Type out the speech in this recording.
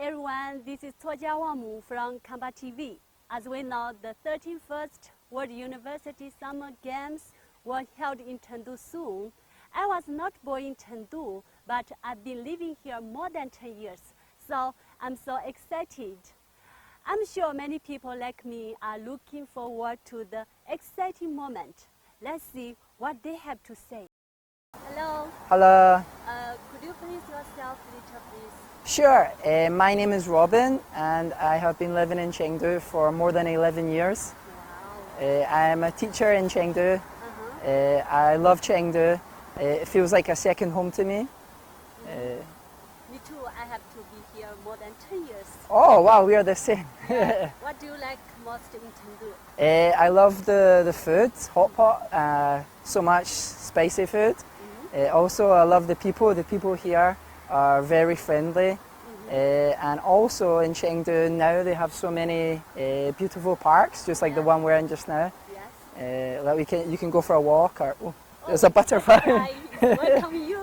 everyone, this is Tsogyal from Kamba TV. As we know, the 31st World University Summer Games were held in Chengdu soon. I was not born in Chengdu, but I've been living here more than 10 years, so I'm so excited. I'm sure many people like me are looking forward to the exciting moment. Let's see what they have to say. Hello. Hello. Could you please yourself little please? Sure. My name is Robin, and I have been living in Chengdu for more than 11 years. Wow. I'm a teacher in Chengdu. I love Chengdu. It feels like a second home to me. Me too. I have to be here more than 10 years. Oh, wow, we are the same. Yeah. What do you like most in Chengdu? I love the food, hot pot, so much spicy food. Also, I love the people. The people here are very friendly. And also in Chengdu now they have so many beautiful parks, just like the one we're in just now. Yes. Like you can go for a walk, or there's a butterfly. Welcome you.